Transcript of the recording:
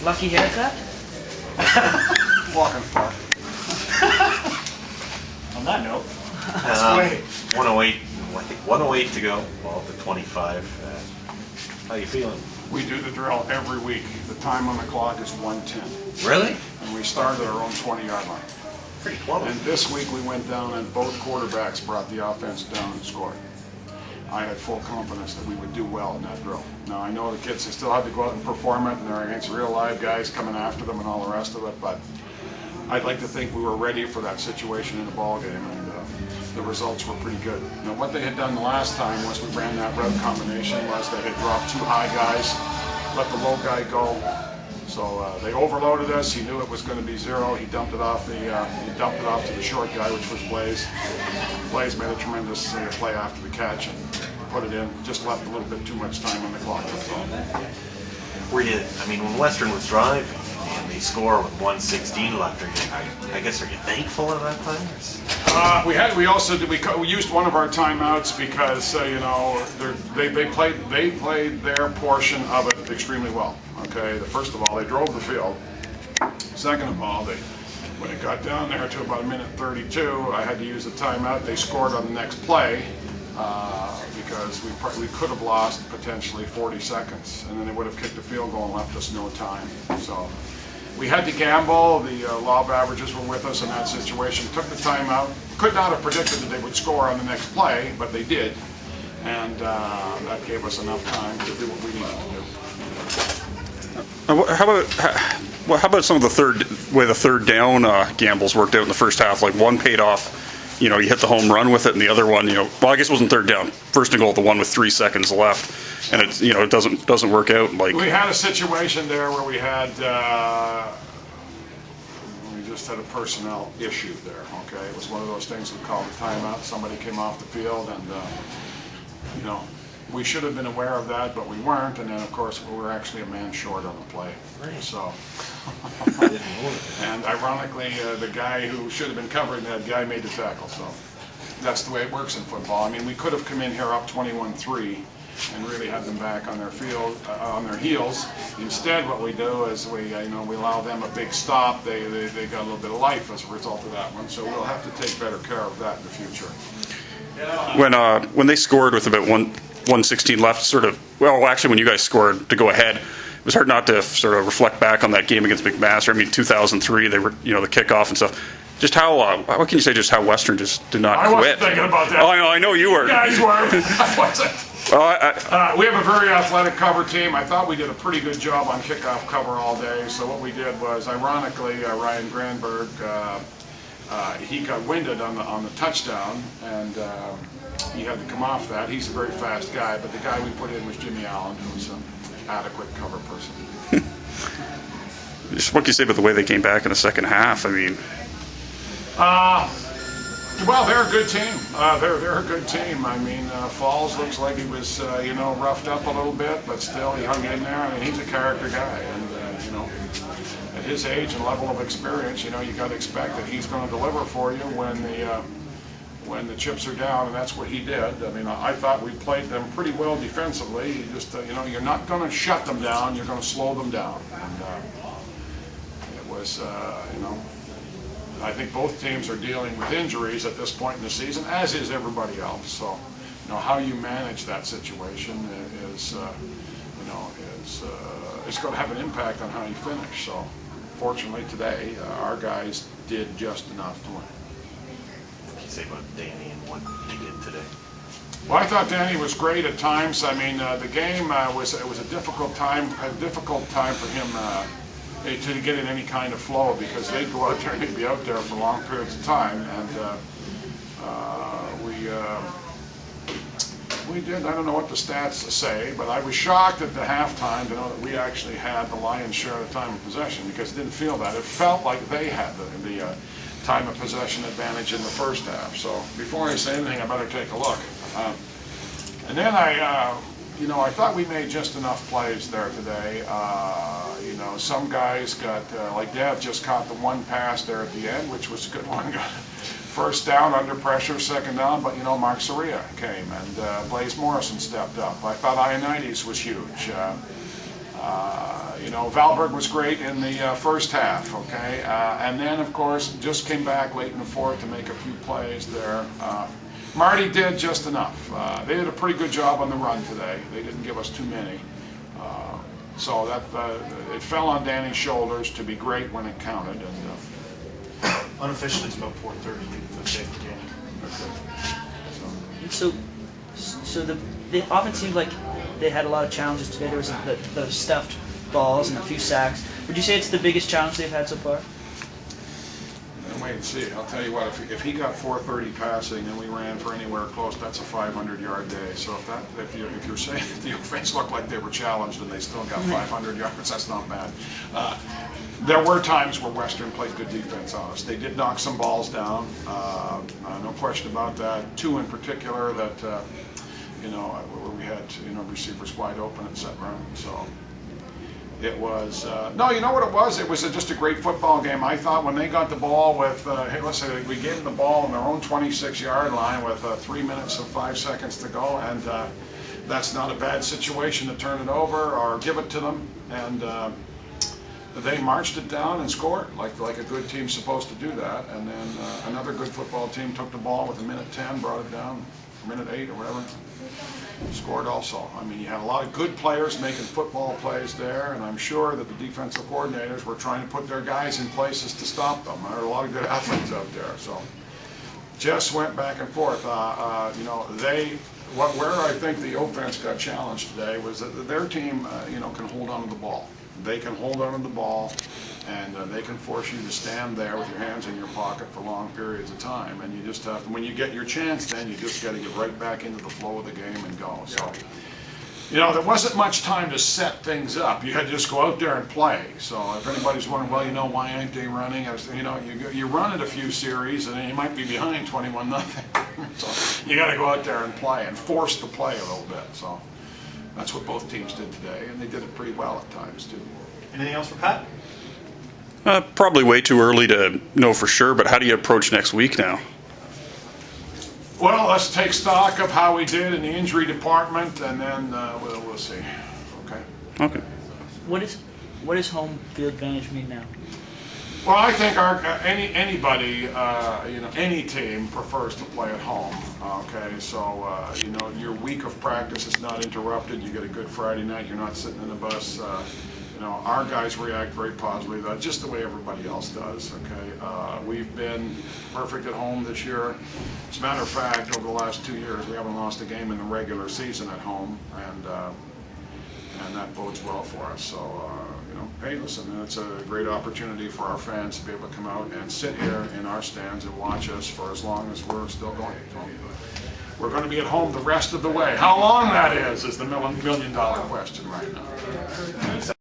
Lucky haircut? Walking far. On that note, 108, I think 108 to go, well, the 25. How you feeling? We do the drill every week. The time on the clock is 1:10. Really? And we start at our own 20-yard line. Pretty close. And this week we went down and both quarterbacks brought the offense down and scored. I had full confidence that we would do well in that drill. Now I know the kids, they still had to go out and perform it, and they're against real live guys coming after them and all the rest of it, but I'd like to think we were ready for that situation in the ball game, and the results were pretty good. Now what they had done the last time was we ran that route combination was they had dropped two high guys, let the low guy go. So they overloaded us. He knew it was going to be zero. He dumped it off to the short guy, which was Blaze. Blaze made a tremendous play after the catch and put it in. Just left a little bit too much time on the clock. That's all. Were you? I mean, when Western was driving and they score with 1:16 left, I guess are you thankful at that time? We used one of our timeouts because they played their portion of it extremely well. Okay, first of all, they drove the field. Second of all, when it got down there to about 1:32, I had to use a timeout. They scored on the next play because we could have lost potentially 40 seconds, and then they would have kicked the field goal and left us no time. So we had to gamble. The law of averages were with us in that situation. Took the timeout. Could not have predicted that they would score on the next play, but they did, and that gave us enough time to do what we needed to do. How about some of the third down gambles worked out in the first half? Like one paid off, you hit the home run with it, and the other one, well, I guess it wasn't third down. First and goal, the one with 3 seconds left, and it doesn't work out. Like we had a situation there where we just had a personnel issue there. Okay, it was one of those things we called a timeout. Somebody came off the field, and we should have been aware of that, but we weren't, and then of course we were actually a man short on the play. So, and ironically, the guy who should have been covering that guy made the tackle. So that's the way it works in football. I mean, we could have come in here up 21-3 and really had them back on their heels. Instead, what we do is we allow them a big stop. They got a little bit of life as a result of that one. So we'll have to take better care of that in the future. When they scored with about 1:16 left, actually when you guys scored to go ahead, it was hard not to sort of reflect back on that game against McMaster. I mean, 2003, they were, the kickoff and stuff. Just what can you say? Just how Western just did not quit. I wasn't thinking about that. Oh, I know you were. You guys were. I wasn't. We have a very athletic cover team. I thought we did a pretty good job on kickoff cover all day. So what we did was, ironically, Ryan Granberg, he got winded on the touchdown, and he had to come off that. He's a very fast guy, but the guy we put in was Jimmy Allen, who was an adequate cover person. Just what can you say about the way they came back in the second half? I mean, well, they're a good team. They're a good team. I mean, Falls looks like he was roughed up a little bit, but still he hung in there. I mean, he's a character guy, and at his age and level of experience, you got to expect that he's going to deliver for you when the chips are down, and that's what he did. I mean, I thought we played them pretty well defensively. You just, you're not going to shut them down. You're going to slow them down. And it was, I think both teams are dealing with injuries at this point in the season, as is everybody else. So, how you manage that situation is it's going to have an impact on how you finish. So, fortunately today, our guys did just enough to win. What can you say about Danny and what he did today? Well, I thought Danny was great at times. I mean, the game was a difficult time for him to get in any kind of flow, because they'd go out there and they'd be out there for long periods of time, and we did. I don't know what the stats say, but I was shocked at the halftime to know that we actually had the lion's share of the time of possession, because it didn't feel that. It felt like they had the time of possession advantage in the first half. So before I say anything, I better take a look. And then I thought we made just enough plays there today. Some guys got, like Dev just caught the one pass there at the end, which was a good one. Got first down under pressure, second down, but Mark Soria came, and Blaze Morrison stepped up. I thought Ionides was huge. Valberg was great in the first half, okay? And then, of course, just came back late in the fourth to make a few plays there. Marty did just enough. They did a pretty good job on the run today. They didn't give us too many. So that it fell on Danny's shoulders to be great when it counted. And unofficially, it's about 4:30 the day for Danny. Okay. So the offense seemed like they had a lot of challenges today. There was the stuffed balls and a few sacks. Would you say it's the biggest challenge they've had so far? Wait and see. I'll tell you what. If he got 430 passing and we ran for anywhere close, that's a 500-yard day. So if you're saying that the offense looked like they were challenged and they still got 500 yards, that's not bad. There were times where Western played good defense on us. They did knock some balls down, no question about that. Two in particular that where we had receivers wide open and set run. So. It was, no, you know what it was? It was just a great football game. I thought when they got the ball with, hey, listen, we gave them the ball on their own 26-yard line with 3 minutes and 5 seconds to go, and that's not a bad situation to turn it over or give it to them. And they marched it down and scored like a good team's supposed to do that. And then another good football team took the ball with a minute 10, brought it down, minute 8 or whatever. Scored also. I mean, you had a lot of good players making football plays there, and I'm sure that the defensive coordinators were trying to put their guys in places to stop them. There are a lot of good athletes out there, so just went back and forth. Where I think the offense got challenged today was that their team, can hold on to the ball. They can hold on to the ball, and they can force you to stand there with your hands in your pocket for long periods of time. And you just have to, when you get your chance, then you just got to get right back into the flow of the game and go. So, there wasn't much time to set things up. You had to just go out there and play. So if anybody's wondering, well, why ain't they running? You run it a few series, and then you might be behind 21-0. So you got to go out there and play and force the play a little bit. So that's what both teams did today, and they did it pretty well at times too. Anything else for Pat? Probably way too early to know for sure, but how do you approach next week now? Well, let's take stock of how we did in the injury department, and then we'll see. Okay. Okay. What does home field advantage mean now? Well, I think anybody, any team prefers to play at home. Okay, so your week of practice is not interrupted. You get a good Friday night. You're not sitting in a bus. Our guys react very positively to that, just the way everybody else does. Okay, we've been perfect at home this year. As a matter of fact, over the last 2 years, we haven't lost a game in the regular season at home, and that bodes well for us. So, hey, listen, it's a great opportunity for our fans to be able to come out and sit here in our stands and watch us for as long as we're still going. So, we're going to be at home the rest of the way. How long that is the $1 million question right now.